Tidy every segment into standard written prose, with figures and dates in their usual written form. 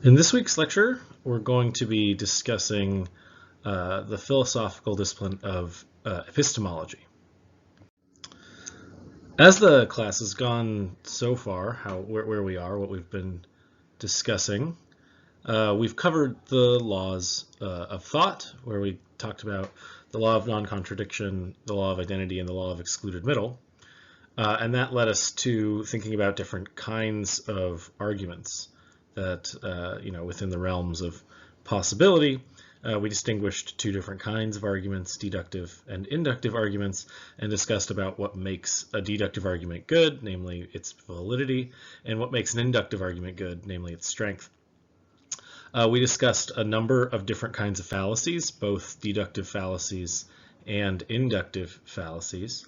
In this week's lecture, we're going to be discussing the philosophical discipline of epistemology. As the class has gone so far, where we are, what we've been discussing, we've covered the laws of thought, where we talked about the law of non-contradiction, the law of identity, and the law of excluded middle. And that led us to thinking about different kinds of arguments that, within the realms of possibility, we distinguished two different kinds of arguments, deductive and inductive arguments, and discussed about what makes a deductive argument good, namely its validity, and what makes an inductive argument good, namely its strength. We discussed a number of different kinds of fallacies, both deductive fallacies and inductive fallacies.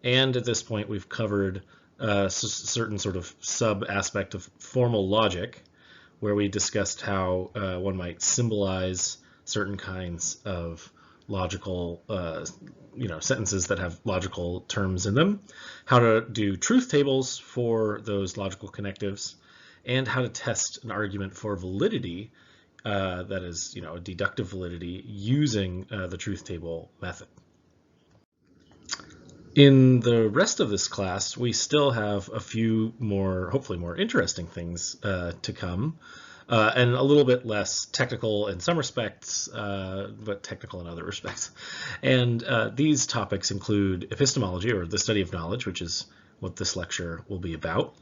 And at this point, we've covered a certain sort of sub-aspect of formal logic, where we discussed how one might symbolize certain kinds of logical, sentences that have logical terms in them, how to do truth tables for those logical connectives, and how to test an argument for validity, that is, a deductive validity, using the truth table method. In the rest of this class, we still have a few more, hopefully more interesting things to come, and a little bit less technical in some respects, but technical in other respects. And these topics include epistemology, or the study of knowledge, which is what this lecture will be about,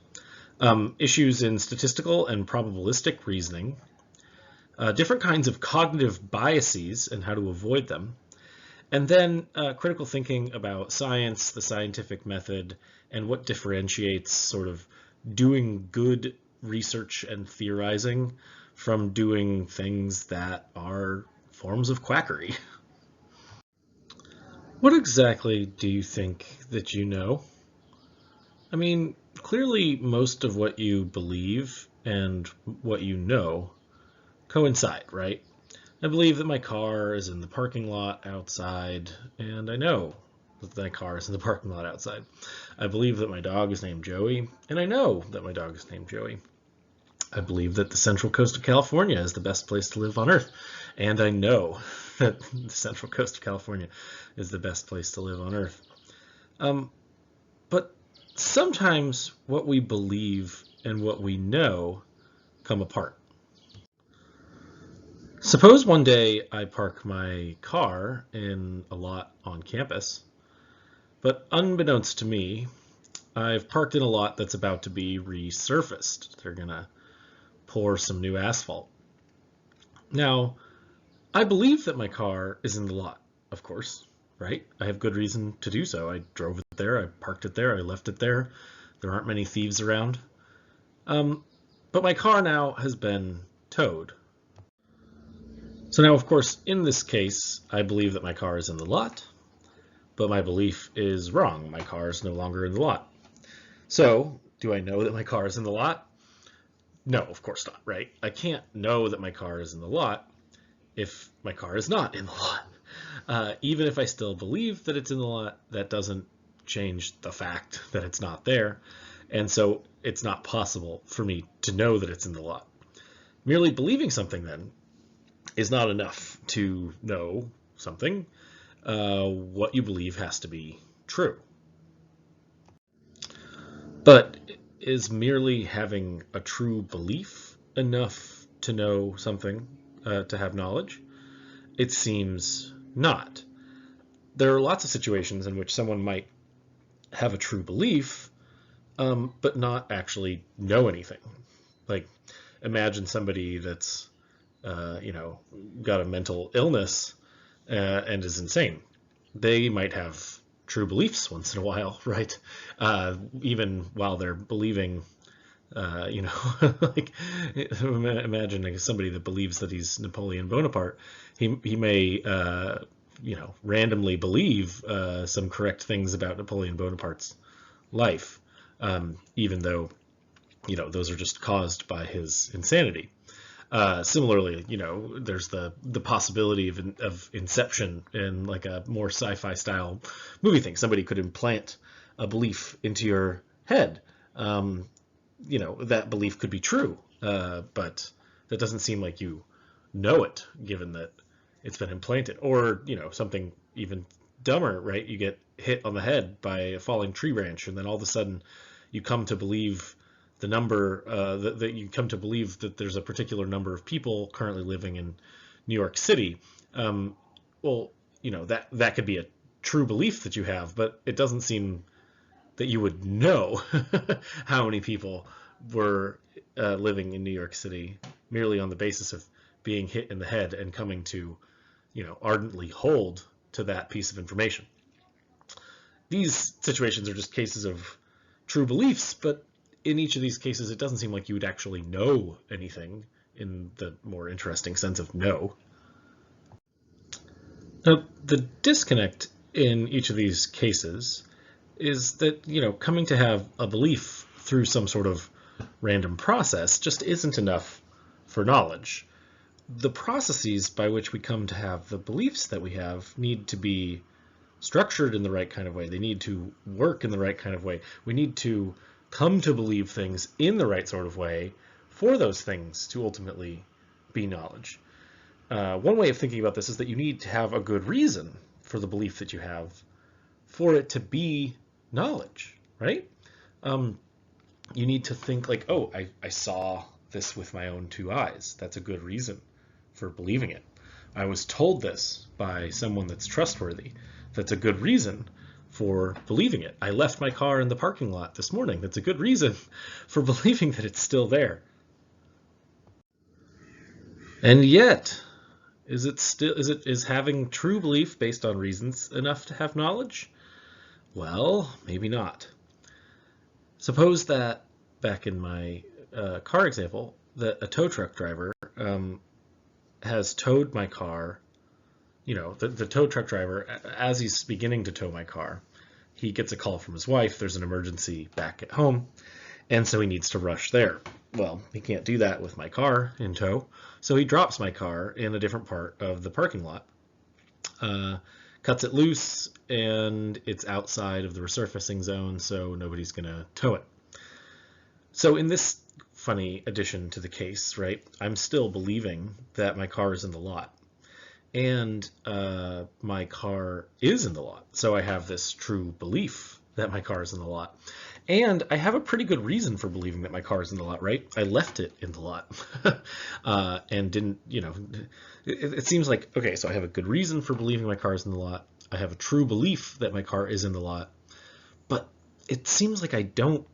issues in statistical and probabilistic reasoning, different kinds of cognitive biases and how to avoid them, and then critical thinking about science, the scientific method, and what differentiates sort of doing good research and theorizing from doing things that are forms of quackery. What exactly do you think that you know? I mean, clearly most of what you believe and what you know coincide, right? I believe that my car is in the parking lot outside, and I know that my car is in the parking lot outside. I believe that my dog is named Joey, and I know that my dog is named Joey. I believe that the Central Coast of California is the best place to live on Earth, and I know that the Central Coast of California is the best place to live on Earth. But sometimes what we believe and what we know come apart. Suppose one day I park my car in a lot on campus, but unbeknownst to me, I've parked in a lot that's about to be resurfaced. They're gonna pour some new asphalt. Now, I believe that my car is in the lot, of course, right? I have good reason to do so. I drove it there, I parked it there, I left it there. There aren't many thieves around. But my car now has been towed. So now, of course, in this case, I believe that my car is in the lot, but my belief is wrong. My car is no longer in the lot. So, do I know that my car is in the lot? No, of course not, right? I can't know that my car is in the lot if my car is not in the lot. Even if I still believe that it's in the lot, that doesn't change the fact that it's not there. And so it's not possible for me to know that it's in the lot. Merely believing something, then, is not enough to know something. What you believe has to be true. But is merely having a true belief enough to know something, to have knowledge? It seems not. There are lots of situations in which someone might have a true belief, but not actually know anything. Like, imagine somebody that's got a mental illness and is insane. They might have true beliefs once in a while, right? Even while they're believing, like imagine somebody that believes that he's Napoleon Bonaparte. He may, randomly believe some correct things about Napoleon Bonaparte's life, even though, those are just caused by his insanity. Similarly, there's the possibility of inception in like a more sci-fi style movie thing. Somebody could implant a belief into your head. That belief could be true, but That doesn't seem like you know it, given that it's been implanted. Or, something even dumber, right? You get hit on the head by a falling tree branch, and then all of a sudden you come to believe the number, that you come to believe that there's a particular number of people currently living in New York City. Well, that could be a true belief that you have, but it doesn't seem that you would know how many people were living in New York City merely on the basis of being hit in the head and coming to, ardently hold to that piece of information. These situations are just cases of true beliefs, but in each of these cases, it doesn't seem like you would actually know anything in the more interesting sense of know. Now, the disconnect in each of these cases is that, coming to have a belief through some sort of random process just isn't enough for knowledge. The processes by which we come to have the beliefs that we have need to be structured in the right kind of way. They need to work in the right kind of way. We need to come to believe things in the right sort of way for those things to ultimately be knowledge. One way of thinking about this is that you need to have a good reason for the belief that you have for it to be knowledge, right? You need to think like, oh, I saw this with my own two eyes. That's a good reason for believing it. I was told this by someone that's trustworthy. That's a good reason for believing it. I left my car in the parking lot this morning. That's a good reason for believing that it's still there. And yet, is having true belief based on reasons enough to have knowledge? Well, maybe not. Suppose that, back in my car example, that a tow truck driver has towed my car. The tow truck driver, as he's beginning to tow my car, he gets a call from his wife. There's an emergency back at home, and so he needs to rush there. Well, he can't do that with my car in tow, so he drops my car in a different part of the parking lot, cuts it loose, and it's outside of the resurfacing zone, so nobody's going to tow it. So in this funny addition to the case, right, I'm still believing that my car is in the lot. And my car is in the lot. So I have this true belief that my car is in the lot. And I have a pretty good reason for believing that my car is in the lot, right? I left it in the lot and didn't, it seems like, okay, so I have a good reason for believing my car is in the lot. I have a true belief that my car is in the lot. But it seems like I don't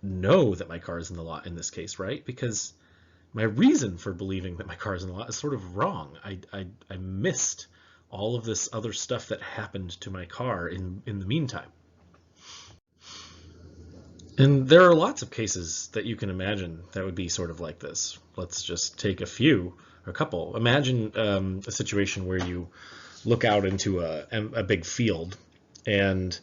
know that my car is in the lot in this case, right? Because my reason for believing that my car is in the lot is sort of wrong. I missed all of this other stuff that happened to my car in the meantime. And there are lots of cases that you can imagine that would be sort of like this. Let's just take a couple. Imagine a situation where you look out into a big field and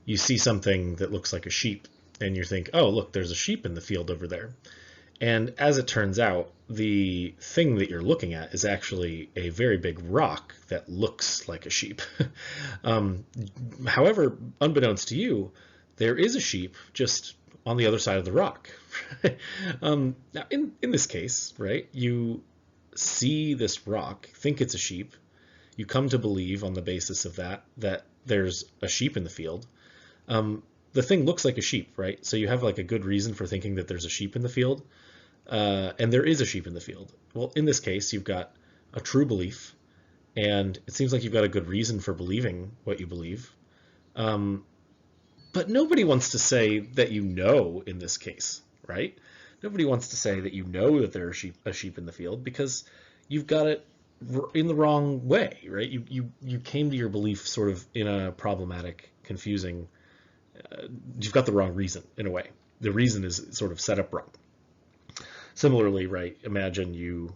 you see something that looks like a sheep, and you think, oh, look, there's a sheep in the field over there. And as it turns out, the thing that you're looking at is actually a very big rock that looks like a sheep. However, unbeknownst to you, there is a sheep just on the other side of the rock. Now, in this case, right, you see this rock, think it's a sheep. You come to believe on the basis of that there's a sheep in the field. The thing looks like a sheep, right? So you have like a good reason for thinking that there's a sheep in the field. And there is a sheep in the field. Well, in this case, you've got a true belief, and it seems like you've got a good reason for believing what you believe. But nobody wants to say that you know in this case, right? Nobody wants to say that you know that there's a sheep in the field, because you've got it in the wrong way, right? You came to your belief sort of in a problematic, confusing, you've got the wrong reason in a way. The reason is sort of set up wrong. Similarly, right, imagine you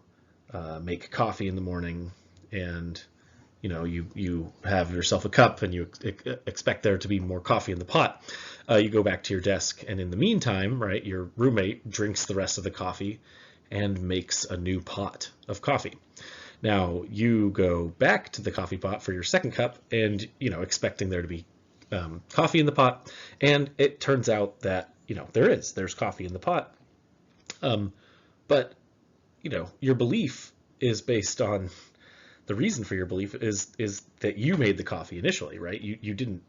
make coffee in the morning, and you have yourself a cup and you expect there to be more coffee in the pot. You go back to your desk, and in the meantime, right, your roommate drinks the rest of the coffee and makes a new pot of coffee. Now you go back to the coffee pot for your second cup, and expecting there to be coffee in the pot, and it turns out that there's coffee in the pot. But your belief is based on the reason for your belief is that you made the coffee initially, right? You didn't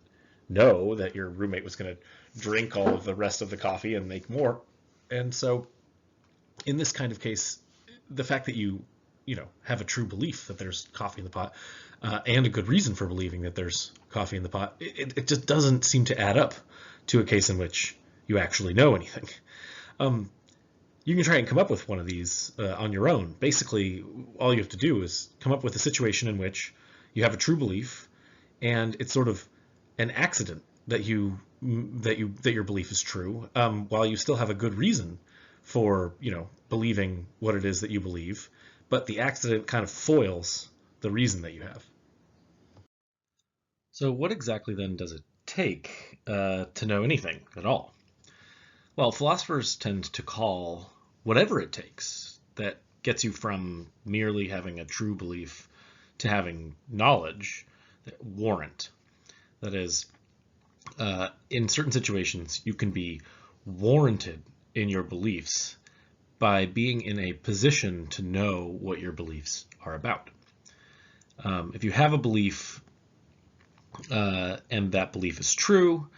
know that your roommate was going to drink all of the rest of the coffee and make more. And so in this kind of case, the fact that you have a true belief that there's coffee in the pot, and a good reason for believing that there's coffee in the pot, it just doesn't seem to add up to a case in which you actually know anything. You can try and come up with one of these on your own. Basically, all you have to do is come up with a situation in which you have a true belief, and it's sort of an accident that your belief is true, while you still have a good reason for believing what it is that you believe, but the accident kind of foils the reason that you have. So what exactly then does it take to know anything at all? Well, philosophers tend to call whatever it takes that gets you from merely having a true belief to having knowledge, warrant. That is, in certain situations, you can be warranted in your beliefs by being in a position to know what your beliefs are about. If you have a belief and that belief is true,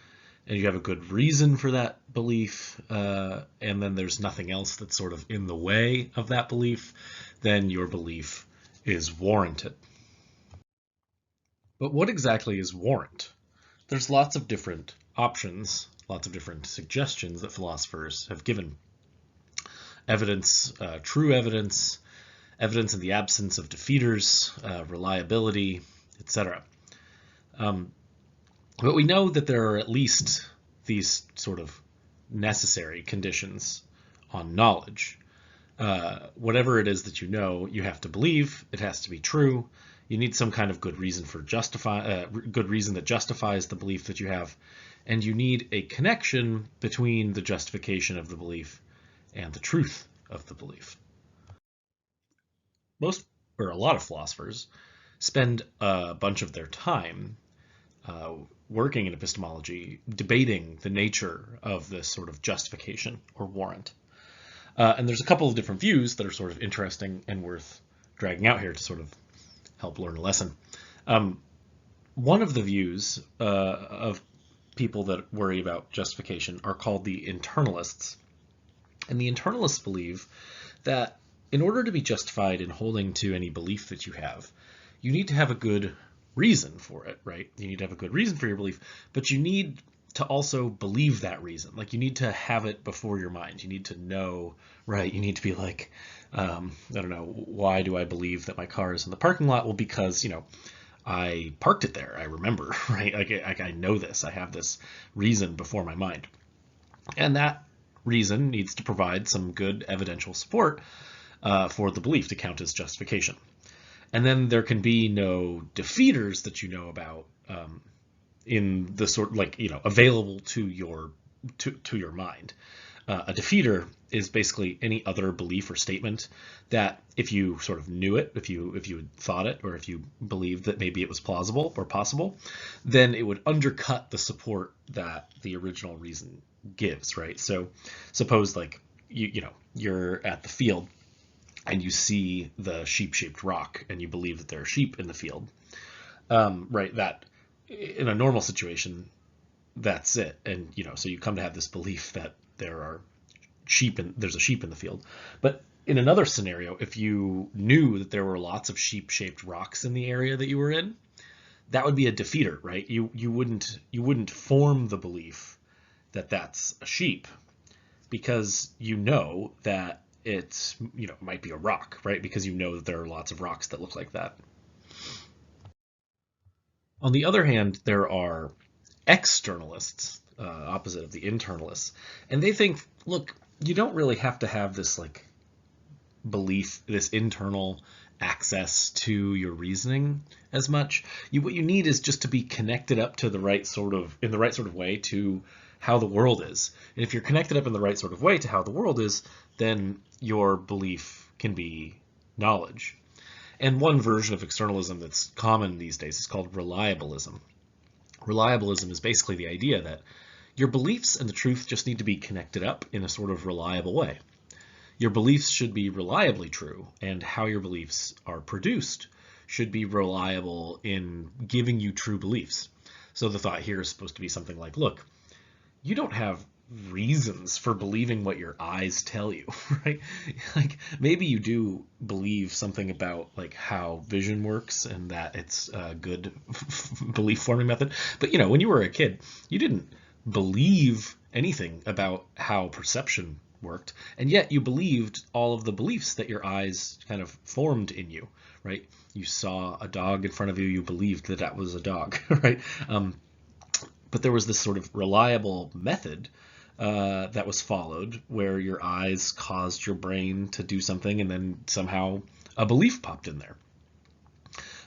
and you have a good reason for that belief, and then there's nothing else that's sort of in the way of that belief, then your belief is warranted. But what exactly is warrant? There's lots of different options, lots of different suggestions that philosophers have given. Evidence, true evidence, evidence in the absence of defeaters, reliability, etc. But we know that there are at least these sort of necessary conditions on knowledge. Whatever it is that you know, you have to believe. It has to be true. You need some kind of good reason good reason that justifies the belief that you have, and you need a connection between the justification of the belief and the truth of the belief. Most, or a lot of philosophers, spend a bunch of their time working in epistemology, debating the nature of this sort of justification or warrant. And there's a couple of different views that are sort of interesting and worth dragging out here to sort of help learn a lesson. One of the views of people that worry about justification are called the internalists. And the internalists believe that in order to be justified in holding to any belief that you have, you need to have a good reason for it, right? You need to have a good reason for your belief, but you need to also believe that reason. Like, you need to have it before your mind. You need to know, right? You need to be like, I don't know, why do I believe that my car is in the parking lot? Well, because, I parked it there. I remember, right? I know this. I have this reason before my mind. And that reason needs to provide some good evidential support for the belief to count as justification. And then there can be no defeaters that you know about in the sort, available to your mind. A defeater is basically any other belief or statement that if you sort of knew it, if you had thought it, or if you believed that maybe it was plausible or possible, then it would undercut the support that the original reason gives, right? So suppose you're at the field and you see the sheep-shaped rock and you believe that there are sheep in the field, right? That in a normal situation, that's it. And, so you come to have this belief that there's a sheep in the field. But in another scenario, if you knew that there were lots of sheep-shaped rocks in the area that you were in, that would be a defeater, right? You wouldn't form the belief that that's a sheep, because you know that it's, might be a rock, right? Because you know that there are lots of rocks that look like that. On the other hand, there are externalists, opposite of the internalists, and they think, look, you don't really have to have this belief, this internal access to your reasoning as much. What you need is just to be connected up to in the right sort of way to how the world is. And if you're connected up in the right sort of way to how the world is, then your belief can be knowledge. And one version of externalism that's common these days is called reliabilism. Reliabilism is basically the idea that your beliefs and the truth just need to be connected up in a sort of reliable way. Your beliefs should be reliably true, and how your beliefs are produced should be reliable in giving you true beliefs. So the thought here is supposed to be something like, look, you don't have reasons for believing what your eyes tell you, right? Like maybe you do believe something about like how vision works and that it's a good belief forming method. But when you were a kid, you didn't believe anything about how perception worked, and yet you believed all of the beliefs that your eyes kind of formed in you, right? You saw a dog in front of you, you believed that that was a dog, right? But there was this sort of reliable method that was followed where your eyes caused your brain to do something, and then somehow a belief popped in there.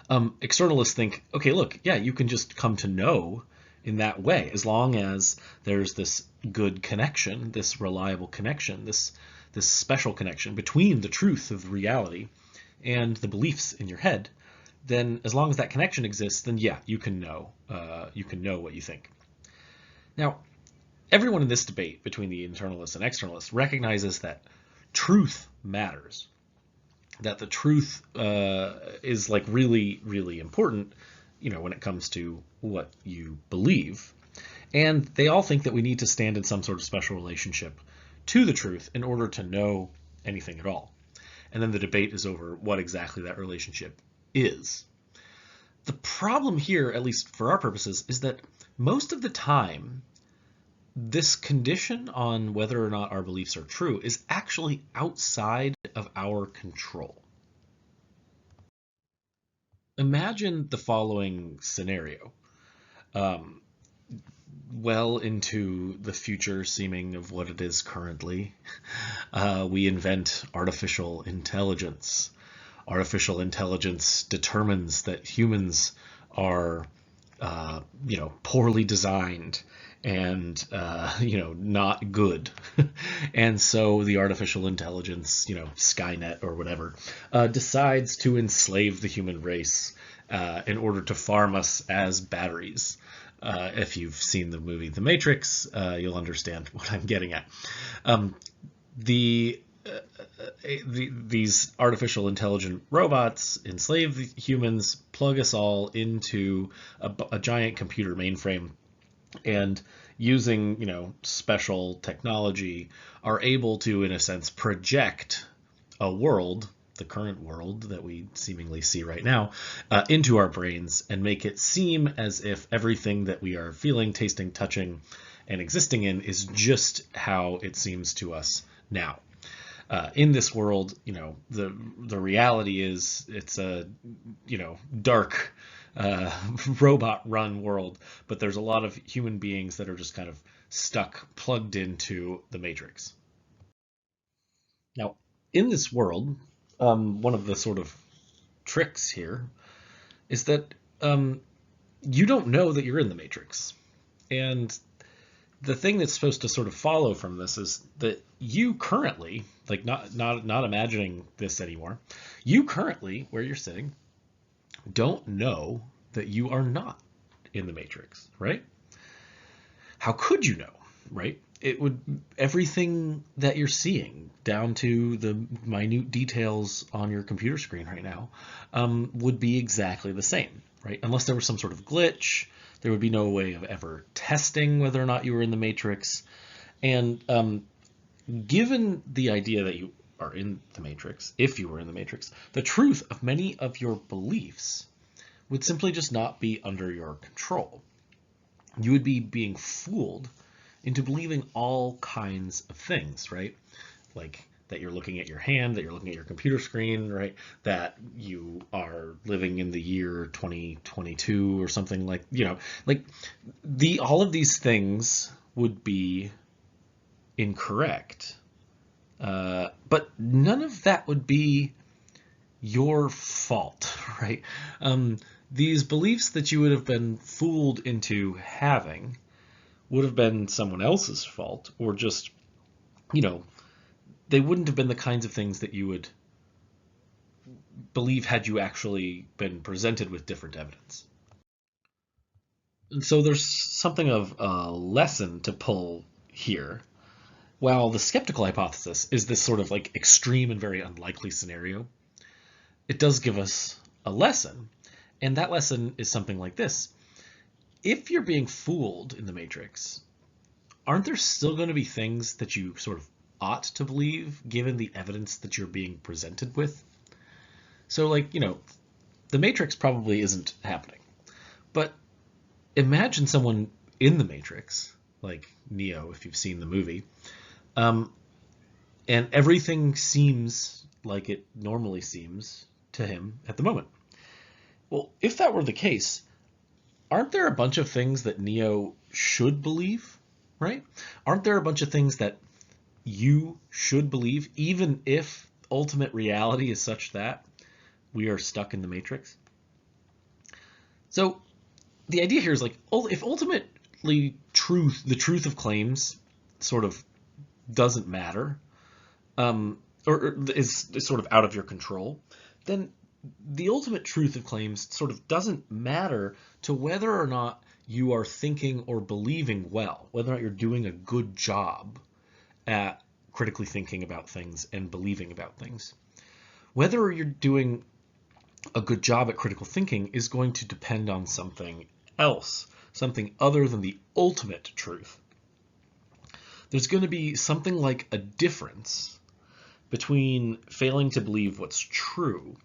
Externalists think, okay, look, yeah, you can just come to know in that way as long as there's this good connection, this reliable connection, this special connection between the truth of reality and the beliefs in your head. Then as long as that connection exists, then yeah, you can know what you think. Now, everyone in this debate between the internalists and externalists recognizes that truth matters, that the truth is like really, really important, when it comes to what you believe. And they all think that we need to stand in some sort of special relationship to the truth in order to know anything at all. And then the debate is over what exactly that relationship is. The problem here, at least for our purposes, is that most of the time, this condition on whether or not our beliefs are true is actually outside of our control. Imagine the following scenario. Well into the future seeming of what it is currently, we invent artificial intelligence. Artificial intelligence determines that humans are, poorly designed and, not good. And so the artificial intelligence, Skynet or whatever, decides to enslave the human race in order to farm us as batteries. If you've seen the movie The Matrix, you'll understand what I'm getting at. These artificial intelligent robots enslave the humans, plug us all into a giant computer mainframe, and using special technology are able to, in a sense, project a world, the current world that we seemingly see right now, into our brains and make it seem as if everything that we are feeling, tasting, touching, and existing in is just how it seems to us now. In this world, the reality is it's a dark robot-run world, but there's a lot of human beings that are just kind of stuck, plugged into the Matrix. Now, in this world, one of the sort of tricks here is that you don't know that you're in the Matrix. And the thing that's supposed to sort of follow from this is that you currently, like not imagining this anymore, you currently, where you're sitting, don't know that you are not in the Matrix, right? How could you know, right? Everything that you're seeing, down to the minute details on your computer screen right now, would be exactly the same, right? Unless there was some sort of glitch, there would be no way of ever testing whether or not you were in the Matrix. And given the idea that you are in the Matrix, if you were in the Matrix, the truth of many of your beliefs would simply just not be under your control. You would be being fooled into believing all kinds of things, right? Like that you're looking at your hand, that you're looking at your computer screen, right? That you are living in the year 2022 or something like, all of these things would be incorrect. But none of that would be your fault, right? These beliefs that you would have been fooled into having would have been someone else's fault, or just, they wouldn't have been the kinds of things that you would believe had you actually been presented with different evidence. And so there's something of a lesson to pull here, While the skeptical hypothesis is this sort of like extreme and very unlikely scenario, it does give us a lesson. And that lesson is something like this. If you're being fooled in the matrix, aren't there still going to be things that you sort of ought to believe given the evidence that you're being presented with? So like, the matrix probably isn't happening. But imagine someone in the matrix, like Neo, if you've seen the movie, and everything seems like it normally seems to him at the moment. Well, if that were the case, aren't there a bunch of things that Neo should believe, right? Aren't there a bunch of things that you should believe, even if ultimate reality is such that we are stuck in the matrix? So the idea here is like, if ultimately the truth of claims sort of doesn't matter, or is sort of out of your control, then the ultimate truth of claims sort of doesn't matter to whether or not you are thinking or believing well, whether or not you're doing a good job at critically thinking about things and believing about things. Whether you're doing a good job at critical thinking is going to depend on something else, something other than the ultimate truth. There's going to be something like a difference between failing to believe what's true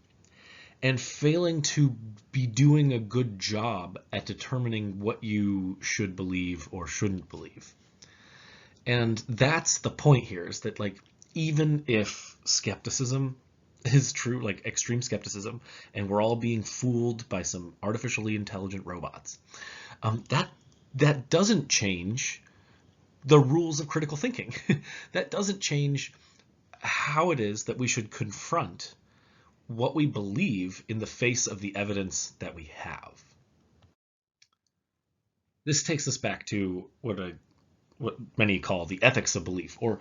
and failing to be doing a good job at determining what you should believe or shouldn't believe. And that's the point here, is that like, even if skepticism is true, like extreme skepticism, and we're all being fooled by some artificially intelligent robots, that doesn't change the rules of critical thinking. That doesn't change how it is that we should confront what we believe in the face of the evidence that we have. This takes us back to what many call the ethics of belief, or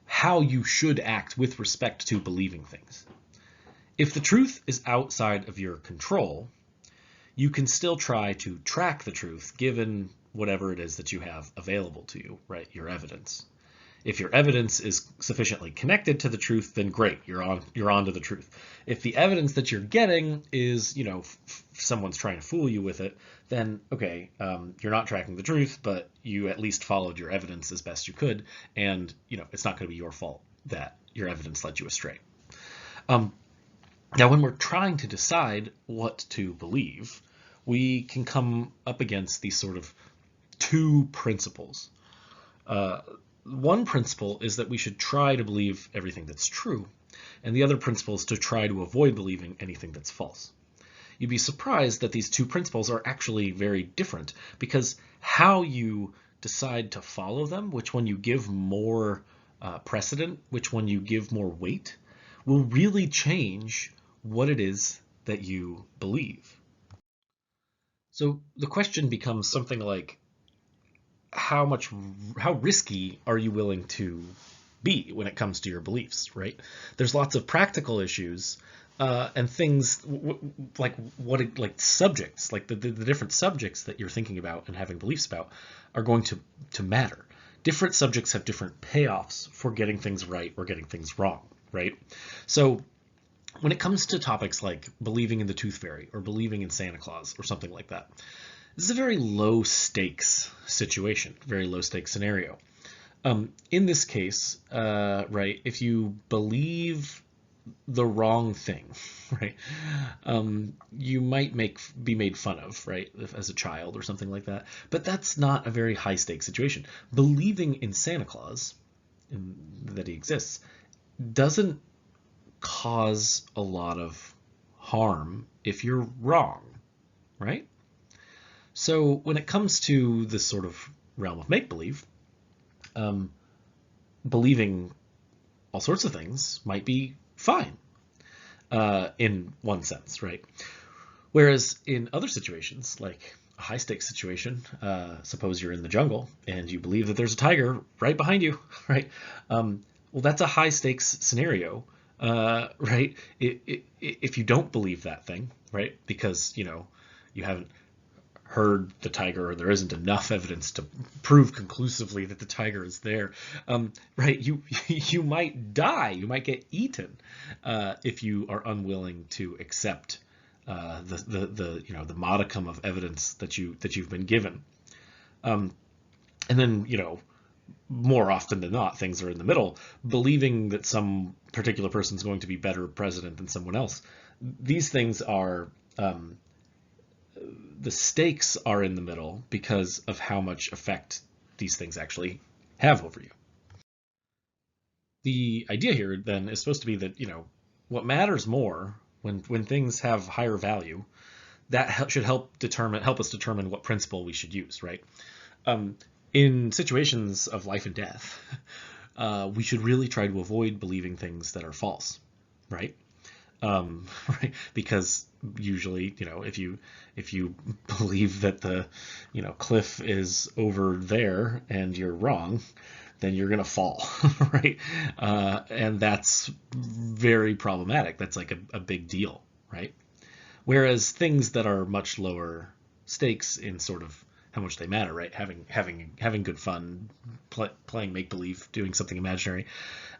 how you should act with respect to believing things. If the truth is outside of your control, you can still try to track the truth given whatever it is that you have available to you, right? Your evidence. If your evidence is sufficiently connected to the truth, then great, you're on to the truth. If the evidence that you're getting is, someone's trying to fool you with it, then okay, you're not tracking the truth, but you at least followed your evidence as best you could, and it's not going to be your fault that your evidence led you astray. Now, when we're trying to decide what to believe, we can come up against these sort of two principles. One principle is that we should try to believe everything that's true, and the other principle is to try to avoid believing anything that's false. You'd be surprised that these two principles are actually very different, because how you decide to follow them, which one you give more precedent, which one you give more weight, will really change what it is that you believe. So the question becomes something like, how risky are you willing to be when it comes to your beliefs, right? There's lots of practical issues and things like subjects, like the different subjects that you're thinking about and having beliefs about are going to matter. Different subjects have different payoffs for getting things right or getting things wrong, right? So when it comes to topics like believing in the Tooth Fairy or believing in Santa Claus or something like that, this is a very low stakes situation, very low stakes scenario. In this case, right, if you believe the wrong thing, right, you might be made fun of, right, as a child or something like that. But that's not a very high stakes situation. Believing in Santa Claus, that he exists, doesn't cause a lot of harm if you're wrong, right? So when it comes to this sort of realm of make-believe, believing all sorts of things might be fine in one sense, right? Whereas in other situations, like a high-stakes situation, suppose you're in the jungle and you believe that there's a tiger right behind you, right? Well, that's a high-stakes scenario, right? If you don't believe that thing, right, because you haven't heard the tiger, or there isn't enough evidence to prove conclusively that the tiger is there, right? You might die, you might get eaten if you are unwilling to accept the modicum of evidence that you've been given. And then, more often than not, things are in the middle, believing that some particular person is going to be better president than someone else. These things are, the stakes are in the middle because of how much effect these things actually have over you. The idea here then is supposed to be that, what matters more when things have higher value, that should help us determine what principle we should use, right? In situations of life and death, we should really try to avoid believing things that are false, right? Right? Because usually, if you believe that the, cliff is over there and you're wrong, then you're gonna fall, right? And that's very problematic. That's like a big deal, right? Whereas things that are much lower stakes in sort of how much they matter, right? Having good fun, playing make-believe, doing something imaginary.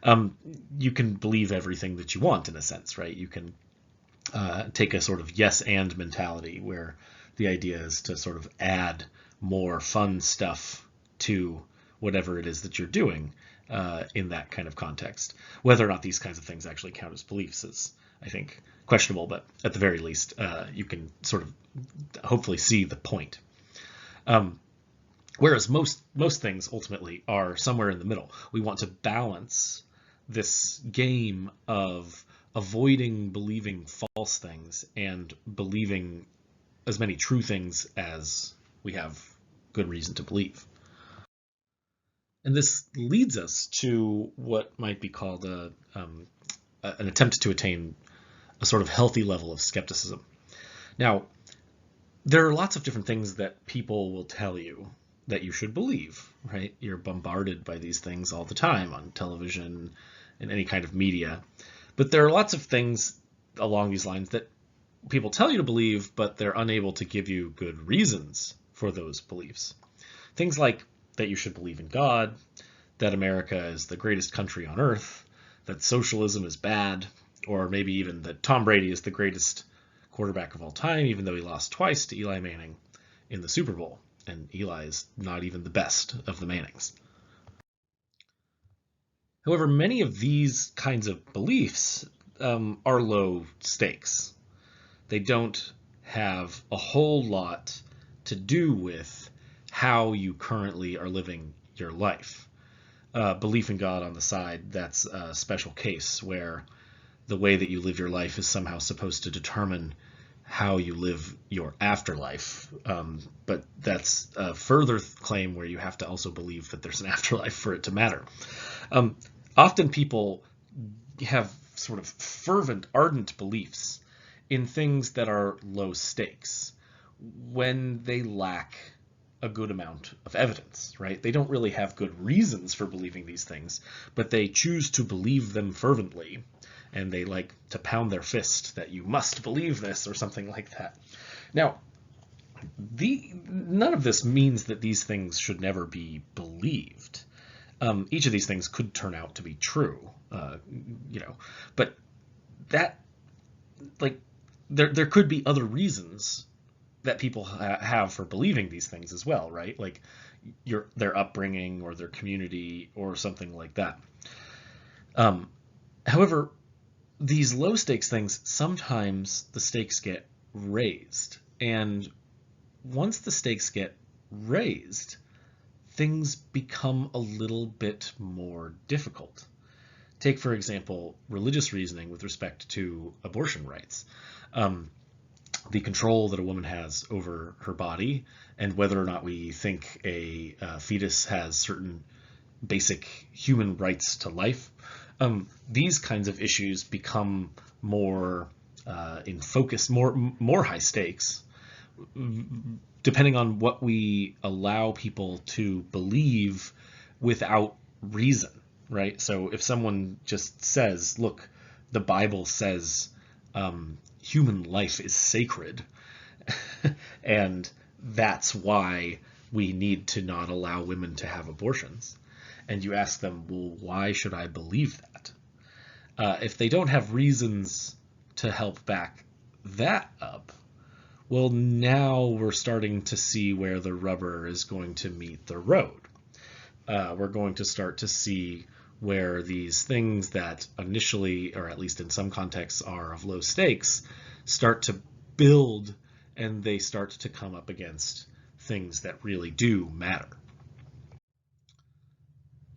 You can believe everything that you want in a sense, right? You can take a sort of yes and mentality where the idea is to sort of add more fun stuff to whatever it is that you're doing in that kind of context. Whether or not these kinds of things actually count as beliefs is, I think, questionable, but at the very least, you can sort of hopefully see the point. Whereas most things ultimately are somewhere in the middle. We want to balance this game of avoiding believing false things and believing as many true things as we have good reason to believe. And this leads us to what might be called an attempt to attain a sort of healthy level of skepticism. Now, there are lots of different things that people will tell you that you should believe, right? You're bombarded by these things all the time on television and any kind of media. But there are lots of things along these lines that people tell you to believe, but they're unable to give you good reasons for those beliefs. Things like that you should believe in God, that America is the greatest country on earth, that socialism is bad, or maybe even that Tom Brady is the greatest quarterback of all time, even though he lost twice to Eli Manning in the Super Bowl, and Eli is not even the best of the Mannings. However, many of these kinds of beliefs are low stakes. They don't have a whole lot to do with how you currently are living your life. Belief in God on the side, that's a special case where the way that you live your life is somehow supposed to determine how you live your afterlife. But that's a further claim where you have to also believe that there's an afterlife for it to matter. Often people have sort of fervent, ardent beliefs in things that are low stakes when they lack a good amount of evidence, right? They don't really have good reasons for believing these things, but they choose to believe them fervently, and they like to pound their fist that you must believe this or something like that. Now, none of this means that these things should never be believed. Each of these things could turn out to be true, but that, there could be other reasons that people have for believing these things as well, right? Like their upbringing or their community or something like that. However, these low stakes things, sometimes the stakes get raised. And once the stakes get raised, things become a little bit more difficult. Take, for example, religious reasoning with respect to abortion rights. The control that a woman has over her body, and whether or not we think a fetus has certain basic human rights to life. These kinds of issues become more in focus, more high stakes, depending on what we allow people to believe without reason, right? So if someone just says, look, the Bible says human life is sacred, and that's why we need to not allow women to have abortions. And you ask them, well, why should I believe that? If they don't have reasons to help back that up, well, now we're starting to see where the rubber is going to meet the road. We're going to start to see where these things that initially, or at least in some contexts, are of low stakes, start to build, and they start to come up against things that really do matter.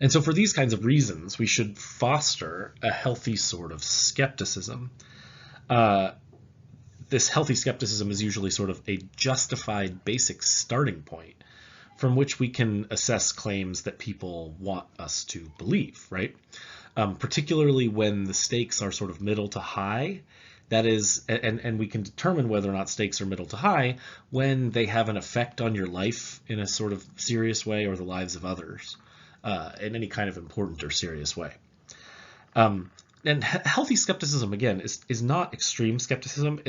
And so for these kinds of reasons, we should foster a healthy sort of skepticism. This healthy skepticism is usually sort of a justified basic starting point from which we can assess claims that people want us to believe, right? Particularly when the stakes are sort of middle to high. That is, and we can determine whether or not stakes are middle to high when they have an effect on your life in a sort of serious way, or the lives of others in any kind of important or serious way. And healthy skepticism, again, is not extreme skepticism.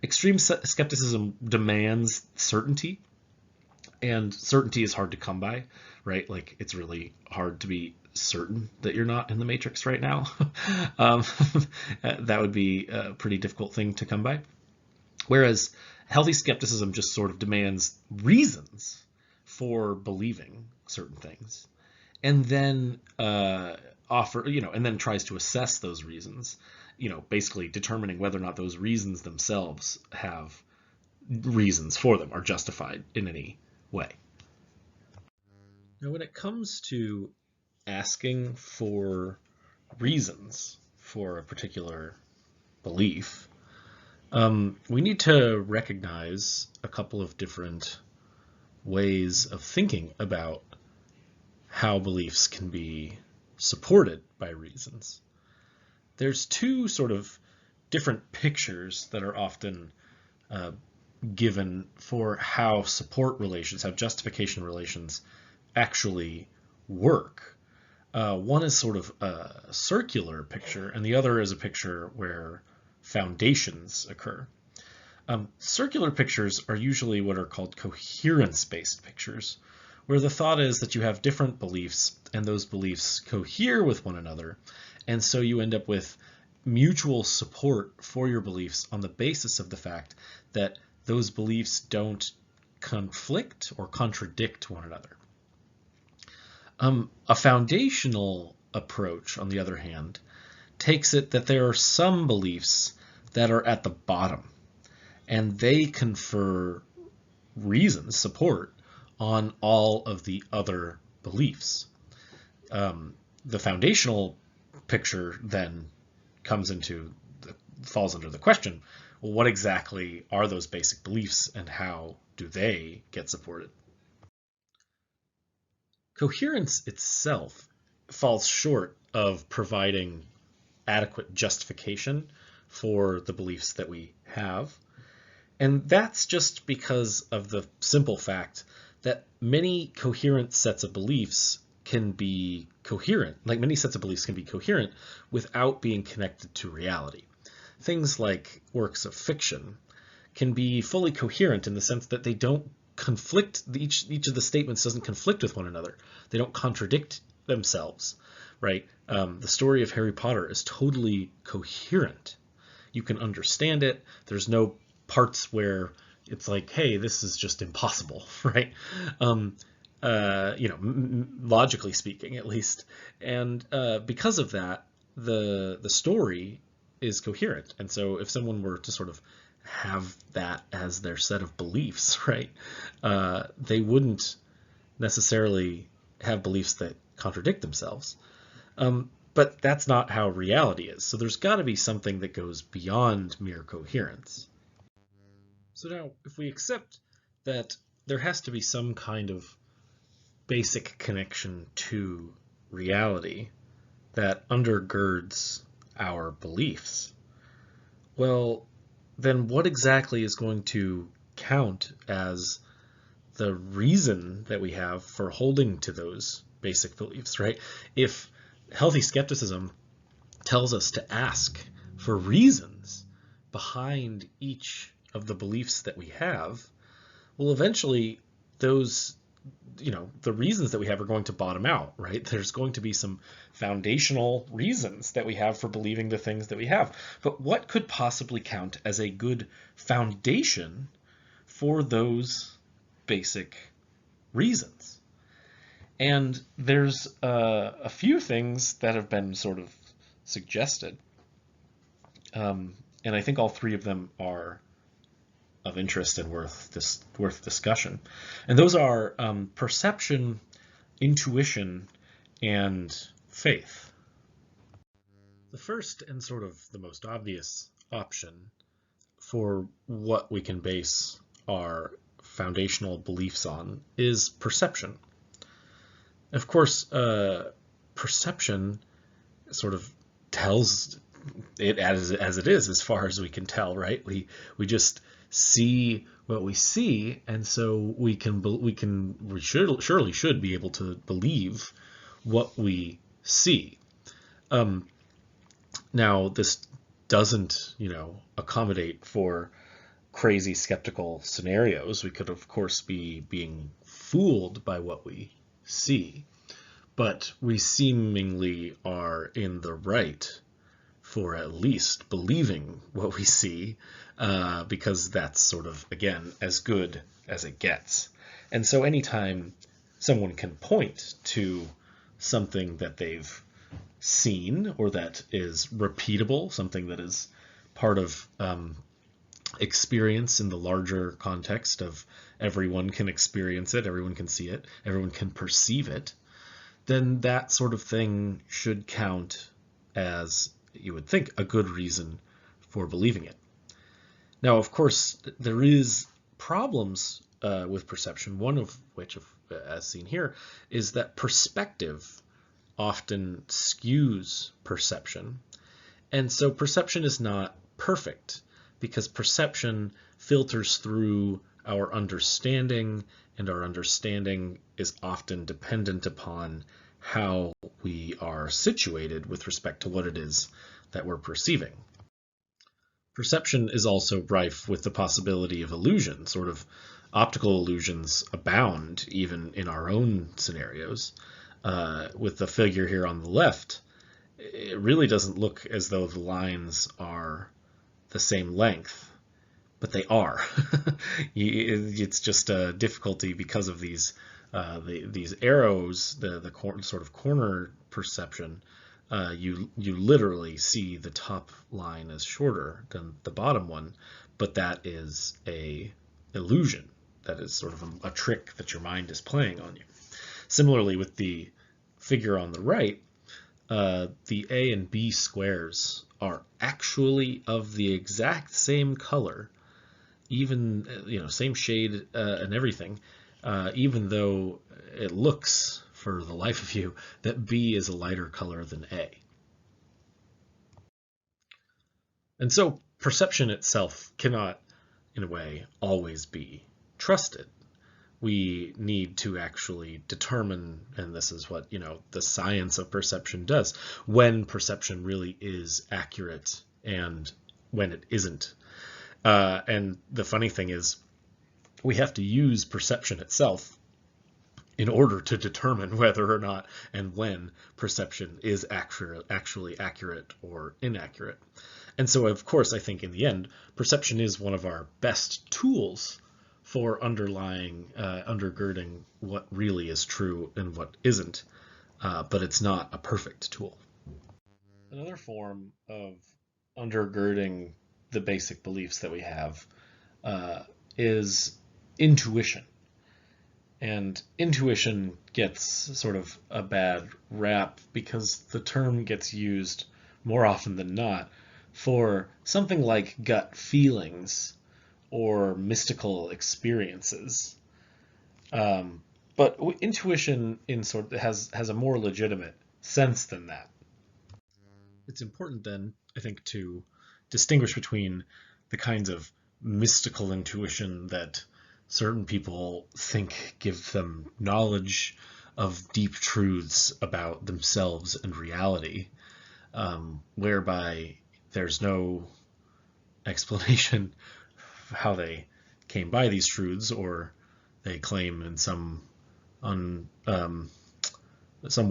Extreme skepticism demands certainty, and certainty is hard to come by, right? Like, it's really hard to be certain that you're not in the Matrix right now. That would be a pretty difficult thing to come by. Whereas healthy skepticism just sort of demands reasons for believing certain things, and then and then tries to assess those reasons, basically determining whether or not those reasons themselves have reasons for them, are justified in any way. Now, when it comes to asking for reasons for a particular belief, we need to recognize a couple of different ways of thinking about how beliefs can be supported by reasons. There's two sort of different pictures that are often given for how support relations, how justification relations actually work. One is sort of a circular picture, and the other is a picture where foundations occur. Circular pictures are usually what are called coherence-based pictures, where the thought is that you have different beliefs, and those beliefs cohere with one another, and so you end up with mutual support for your beliefs on the basis of the fact that those beliefs don't conflict or contradict one another. A foundational approach, on the other hand, takes it that there are some beliefs that are at the bottom, and they confer reasons, support, on all of the other beliefs. The foundational picture then falls under the question, well, what exactly are those basic beliefs, and how do they get supported? Coherence itself falls short of providing adequate justification for the beliefs that we have. And that's just because of the simple fact that many coherent sets of beliefs can be coherent, like many sets of beliefs can be coherent without being connected to reality. Things like works of fiction can be fully coherent in the sense that they don't conflict, each of the statements doesn't conflict with one another. They don't contradict themselves, right? The story of Harry Potter is totally coherent. You can understand it. There's no parts where it's like, hey, this is just impossible, right? Logically speaking, at least. And because of that, the story is coherent. And so if someone were to sort of have that as their set of beliefs, right, they wouldn't necessarily have beliefs that contradict themselves. But that's not how reality is. So there's got to be something that goes beyond mere coherence. So now, if we accept that there has to be some kind of basic connection to reality that undergirds our beliefs, well, then what exactly is going to count as the reason that we have for holding to those basic beliefs, right? If healthy skepticism tells us to ask for reasons behind each of the beliefs that we have, well, eventually those, the reasons that we have are going to bottom out, right? There's going to be some foundational reasons that we have for believing the things that we have. But what could possibly count as a good foundation for those basic reasons? And there's a few things that have been sort of suggested. And I think all three of them are of interest and worth discussion. And those are perception, intuition, and faith. The first and sort of the most obvious option for what we can base our foundational beliefs on is perception. Of course, perception sort of tells it as it is, as far as we can tell, right? We just see what we see, and so we surely should be able to believe what we see. Now, this doesn't, accommodate for crazy skeptical scenarios. We could, of course, be being fooled by what we see, but we seemingly are in the right for at least believing what we see, because that's sort of, again, as good as it gets. And so anytime someone can point to something that they've seen or that is repeatable, something that is part of experience in the larger context of everyone can experience it, everyone can see it, everyone can perceive it, then that sort of thing should count as, you would think, a good reason for believing it. Now, of course, there is problems with perception, one of which, as seen here, is that perspective often skews perception. And so perception is not perfect, because perception filters through our understanding, and our understanding is often dependent upon how we are situated with respect to what it is that we're perceiving. Perception is also rife with the possibility of illusion. Sort of optical illusions abound even in our own scenarios. With the figure here on the left, it really doesn't look as though the lines are the same length, but they are. It's just a difficulty because of these arrows, the sort of corner perception. You literally see the top line as shorter than the bottom one, but that is a illusion. That is sort of a trick that your mind is playing on you. Similarly, with the figure on the right, the A and B squares are actually of the exact same color, even, same shade and everything, even though it looks, for the life of you, that B is a lighter color than A. And so perception itself cannot, in a way, always be trusted. We need to actually determine, and this is what, the science of perception does, when perception really is accurate and when it isn't. And the funny thing is, we have to use perception itself in order to determine whether or not and when perception is actually accurate or inaccurate. And so, of course, I think in the end, perception is one of our best tools for undergirding what really is true and what isn't, but it's not a perfect tool. Another form of undergirding the basic beliefs that we have is intuition. And intuition gets sort of a bad rap because the term gets used more often than not for something like gut feelings or mystical experiences. But intuition has a more legitimate sense than that. It's important then, I think, to distinguish between the kinds of mystical intuition that certain people think give them knowledge of deep truths about themselves and reality, whereby there's no explanation how they came by these truths, or they claim in some way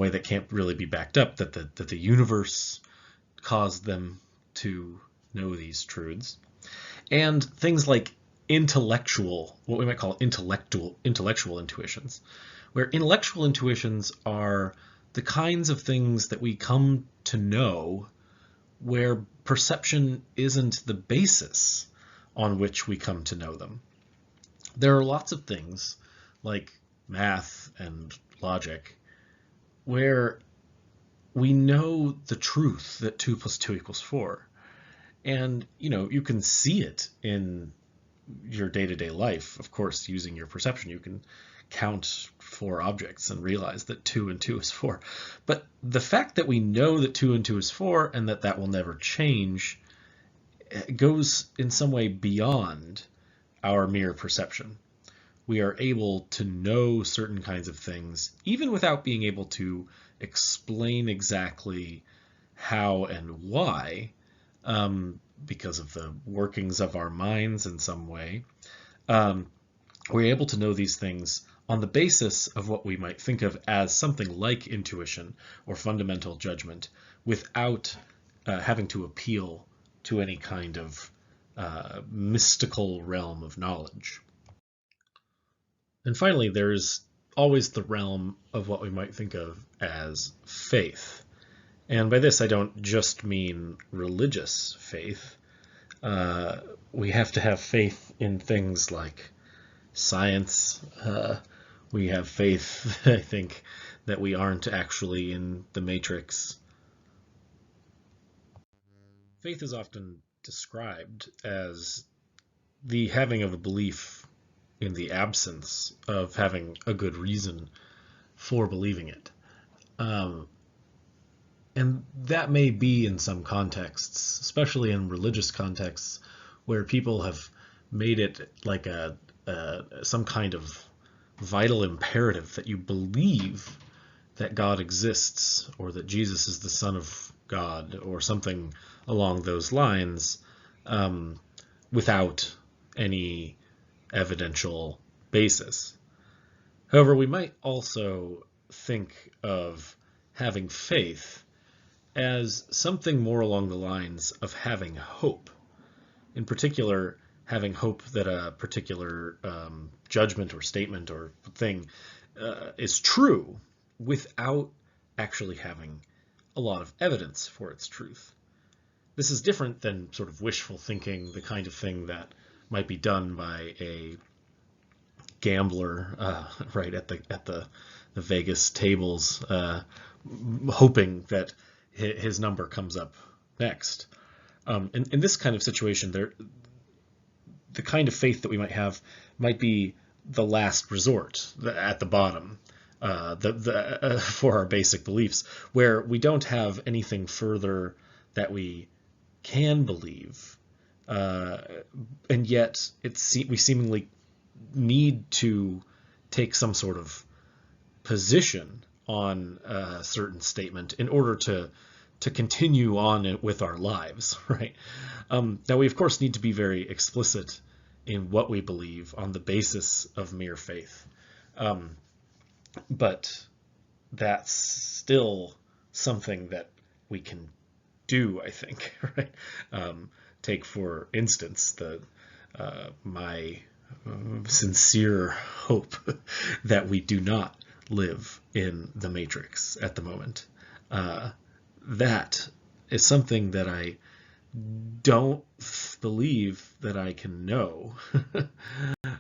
that can't really be backed up that the universe caused them to know these truths. And things like what we might call intellectual intuitions, where intellectual intuitions are the kinds of things that we come to know where perception isn't the basis on which we come to know them. There are lots of things like math and logic where we know the truth that 2 + 2 = 4. And, you can see it in your day-to-day life. Of course, using your perception, you can count 4 objects and realize that 2 and 2 is 4. But the fact that we know that 2 and 2 is 4 and that will never change goes in some way beyond our mere perception. We are able to know certain kinds of things, even without being able to explain exactly how and why, because of the workings of our minds in some way. We're able to know these things on the basis of what we might think of as something like intuition or fundamental judgment, without having to appeal to any kind of mystical realm of knowledge. And finally, there's always the realm of what we might think of as faith. And by this, I don't just mean religious faith. We have to have faith in things like science. We have faith, I think, that we aren't actually in the Matrix. Faith is often described as the having of a belief in the absence of having a good reason for believing it. And that may be in some contexts, especially in religious contexts, where people have made it like some kind of vital imperative that you believe that God exists, or that Jesus is the Son of God, or something along those lines, without any evidential basis. However, we might also think of having faith as something more along the lines of having hope. In particular, having hope that a particular judgment or statement or thing is true without actually having a lot of evidence for its truth. This is different than sort of wishful thinking, the kind of thing that might be done by a gambler right at the Vegas tables, hoping that his number comes up next. In this kind of situation, the kind of faith that we might have might be the last resort, at the bottom, for our basic beliefs, where we don't have anything further that we can believe, and yet we seemingly need to take some sort of position on a certain statement in order to continue on with our lives, right? Now, we of course need to be very explicit in what we believe on the basis of mere faith, but that's still something that we can do, I think, right? Take, for instance, my sincere hope that we do not live in the Matrix at the moment. That is something that I don't believe that I can know,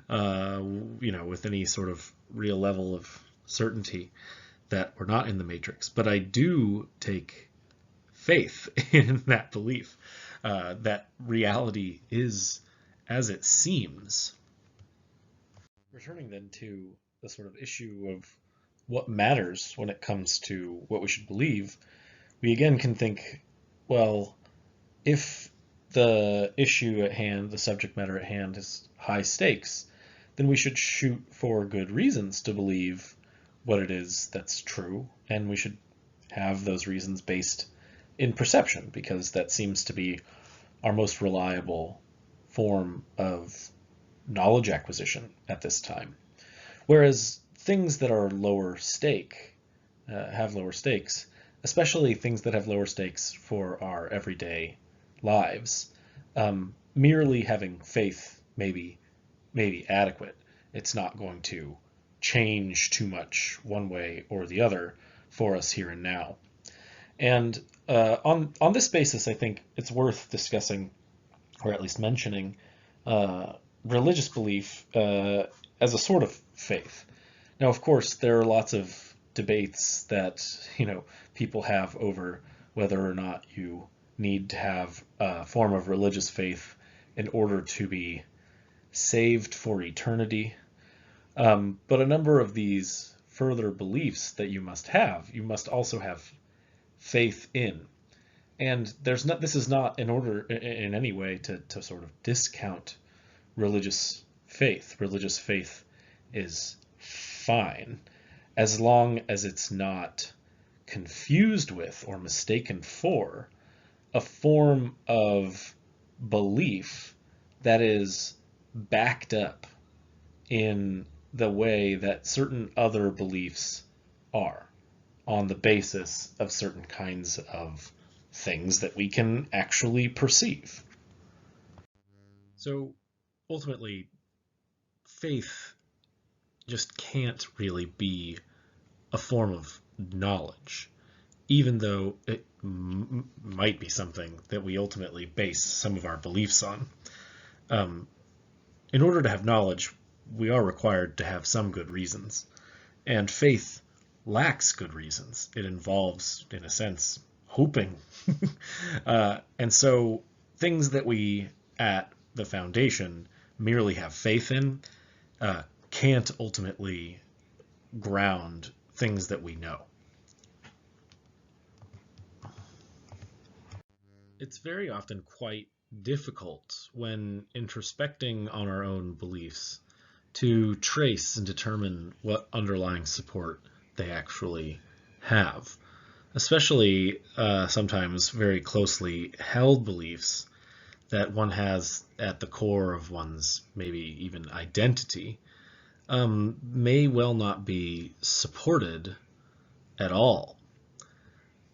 with any sort of real level of certainty that we're not in the Matrix. But I do take faith in that belief, that reality is as it seems. Returning then to the sort of issue of what matters when it comes to what we should believe, we again can think, well, if the issue at hand, the subject matter at hand, is high stakes, then we should shoot for good reasons to believe what it is that's true, and we should have those reasons based in perception, because that seems to be our most reliable form of knowledge acquisition at this time. Whereas things that are lower stake, have lower stakes, especially things that have lower stakes for our everyday lives, merely having faith may be adequate. It's not going to change too much one way or the other for us here and now. And on this basis, I think it's worth discussing, or at least mentioning, religious belief as a sort of faith. Now, of course, there are lots of debates that people have over whether or not you need to have a form of religious faith in order to be saved for eternity. But a number of these further beliefs that you must also have faith in. And this is not in order in any way to sort of discount religious faith. Religious faith is fine as long as it's not confused with or mistaken for a form of belief that is backed up in the way that certain other beliefs are, on the basis of certain kinds of things that we can actually perceive. So ultimately, faith just can't really be a form of knowledge, even though it might be something that we ultimately base some of our beliefs on. In order to have knowledge, we are required to have some good reasons, and faith lacks good reasons. It involves, in a sense, hoping. And so things that we, at the foundation, merely have faith in can't ultimately ground things that we know. It's very often quite difficult when introspecting on our own beliefs to trace and determine what underlying support they actually have, especially sometimes very closely held beliefs that one has at the core of one's maybe even identity may well not be supported at all.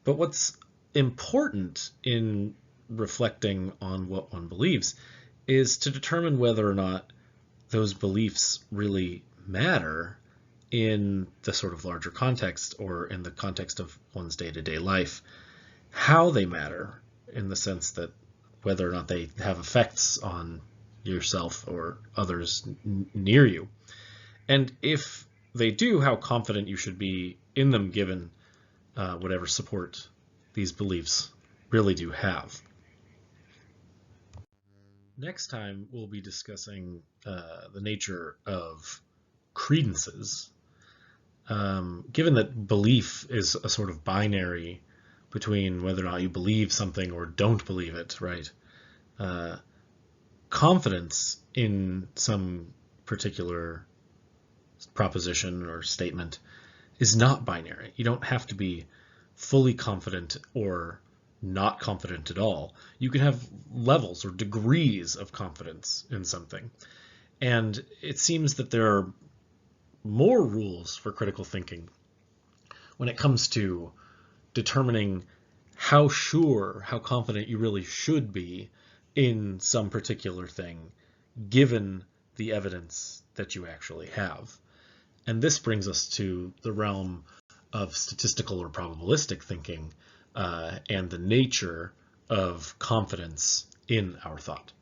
But what's important in reflecting on what one believes is to determine whether or not those beliefs really matter in the sort of larger context or in the context of one's day-to-day life, how they matter in the sense that whether or not they have effects on yourself or others near you. And if they do, how confident you should be in them given whatever support these beliefs really do have. Next time, we'll be discussing the nature of credences. Given that belief is a sort of binary between whether or not you believe something or don't believe it, right? Confidence in some particular proposition or statement is not binary. You don't have to be fully confident or not confident at all. You can have levels or degrees of confidence in something. And it seems that there are more rules for critical thinking when it comes to determining how sure, how confident you really should be in some particular thing, given the evidence that you actually have. And this brings us to the realm of statistical or probabilistic thinking and the nature of confidence in our thought.